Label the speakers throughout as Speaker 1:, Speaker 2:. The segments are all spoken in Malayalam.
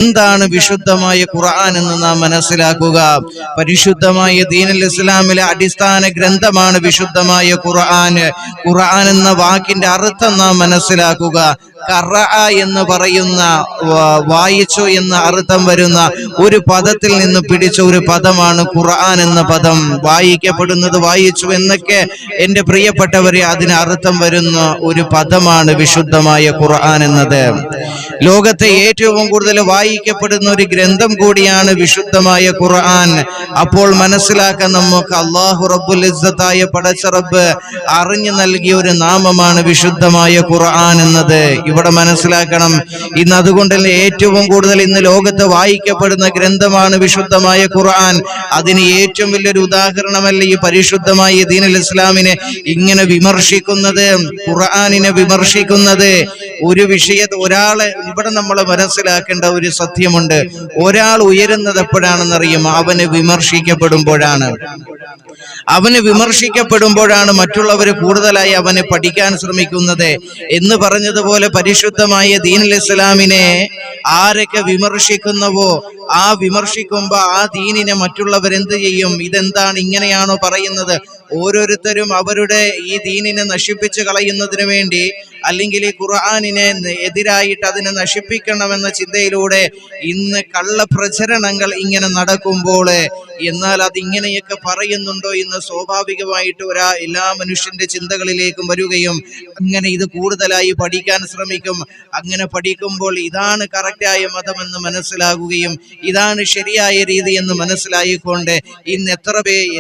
Speaker 1: എന്താണ് വിശുദ്ധമായ ഖുർആൻ എന്ന് നാം മനസ്സിലാക്കുക. പരിശുദ്ധമായ ദീനുൽ ഇസ്ലാമിലെ അടിസ്ഥാന ഗ്രന്ഥമാണ് വിശുദ്ധമായ ഖുർആൻ. ഖുർആൻ എന്ന വാക്കിന്റെ അർത്ഥം നാം മനസ്സിലാക്കുക. ഖറഅ എന്ന് പറയുന്ന വായിച്ചു എന്ന അർത്ഥം വരുന്ന ഒരു പദത്തിൽ നിന്ന് പിടിച്ച ഒരു പദമാണ് ഖുർആൻ എന്ന പദം. വായിക്കപ്പെടുന്നത്, വായിച്ചു എന്നൊക്കെ എൻ്റെ പ്രിയപ്പെട്ടവരെ അതിന് അർത്ഥം വരുന്ന ഒരു പദമാണ് വിശുദ്ധമായ ഖുർആൻ എന്നത്. ലോകത്തെ ഏറ്റവും കൂടുതൽ വായിക്കപ്പെടുന്ന ഒരു ഗ്രന്ഥം കൂടിയാണ് വിശുദ്ധമായ ഖുർആൻ. അപ്പോൾ മനസ്സിലാക്കാൻ നമുക്ക് അല്ലാഹു റബ്ബുൽ ഇസ്സത്തായ പടച്ച റബ്ബ് അറിഞ്ഞു നൽകിയ ഒരു നാമമാണ് വിശുദ്ധമായ ഖുർആൻ എന്നത്. ഇവിടെ മനസ്സിലാക്കണം. ഇന്ന് അതുകൊണ്ട് ഏറ്റവും കൂടുതൽ ഇന്ന് ലോകത്ത് വായിക്കപ്പെടുന്ന ഗ്രന്ഥമാണ് വിശുദ്ധമായ ഖുർആൻ. അതിന് ഏറ്റവും വലിയൊരു ഉദാഹരണമല്ല ഈ പരിശുദ്ധമായ ദീനുൽ ഇസ്ലാമിനെ ഇങ്ങനെ വിമർശിക്കുന്നത്, ഖുർആനിനെ വിമർശിക്കുന്നത്. ഒരു വിഷയത്തെ ഒരാളെ ഇവിടെ നമ്മൾ മനസ്സിലാക്കേണ്ട ഒരു സത്യമുണ്ട്. ഒരാൾ ഉയരുന്നത് എപ്പോഴാണെന്നറിയും? അവന് വിമർശിക്കപ്പെടുമ്പോഴാണ്. അവന് വിമർശിക്കപ്പെടുമ്പോഴാണ് മറ്റുള്ളവർ കൂടുതലായി അവന് പഠിക്കാൻ ശ്രമിക്കുന്നത്. എന്ന് പറഞ്ഞതുപോലെ പരിശുദ്ധമായ ദീനുൽ ഇസ്ലാമിനെ ആരൊക്കെ വിമർശിക്കുന്നുവോ ആ വിമർശിക്കുമ്പോ ആ ദീനിനെ മറ്റുള്ളവർ എന്ത് ചെയ്യും? ഇതെന്താണ്, ഇങ്ങനെയാണോ പറയുന്നത്? ഓരോരുത്തരും അവരുടെ ഈ ദീനിനെ നശിപ്പിച്ച് കളയുന്നതിന് വേണ്ടി, അല്ലെങ്കിൽ ഈ ഖുർആനിനെ എതിരായിട്ട് അതിനെ നശിപ്പിക്കണമെന്ന ചിന്തയിലൂടെ ഇന്ന് കള്ളപ്രചരണങ്ങൾ ഇങ്ങനെ നടക്കുമ്പോൾ, എന്നാൽ അതിങ്ങനെയൊക്കെ പറയുന്നുണ്ടോ എന്ന് സ്വാഭാവികമായിട്ട് എല്ലാ മനുഷ്യന്റെ ചിന്തകളിലേക്കും വരികയും അങ്ങനെ ഇത് കൂടുതലായി പഠിക്കാൻ ശ്രമിക്കും. അങ്ങനെ പഠിക്കുമ്പോൾ ഇതാണ് കറക്റ്റായ മതമെന്ന് മനസ്സിലാകുകയും ഇതാണ് ശരിയായ രീതി എന്ന് മനസ്സിലായിക്കൊണ്ട് ഇന്ന്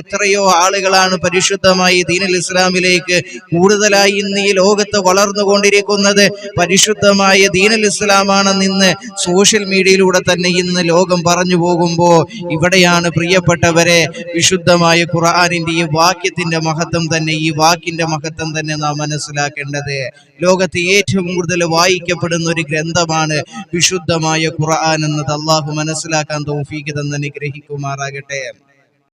Speaker 1: എത്രയോ ആളുകളാണ് പരിശുദ്ധമായി ദീനുൽ ഇസ്ലാമിലേക്ക് കൂടുതലായി ഇന്ന് ഈ ലോകത്ത് വളർന്നുകൊണ്ടിരിക്കുന്നത്. പരിശുദ്ധമായ ദീനുൽ ഇസ്ലാമാണെന്ന് ഇന്ന് സോഷ്യൽ മീഡിയയിലൂടെ തന്നെ ഇന്ന് ലോകം പറഞ്ഞു പോകുമ്പോൾ ഇവിടെയാണ് പ്രിയപ്പെട്ടവരെ വിശുദ്ധമായ ഖുർആനിന്റെ ഈ വാക്കിന്റെ മഹത്വം തന്നെ നാം മനസ്സിലാക്കേണ്ടത്. ലോകത്ത് ഏറ്റവും കൂടുതൽ വായിക്കപ്പെടുന്ന ഒരു ഗ്രന്ഥമാണ് വിശുദ്ധമായ ഖുർആൻ എന്നത്. അള്ളാഹു മനസ്സിലാക്കാൻ തൗഫീഖ് തന്ന് അനുഗ്രഹിക്കുമാറാകട്ടെ.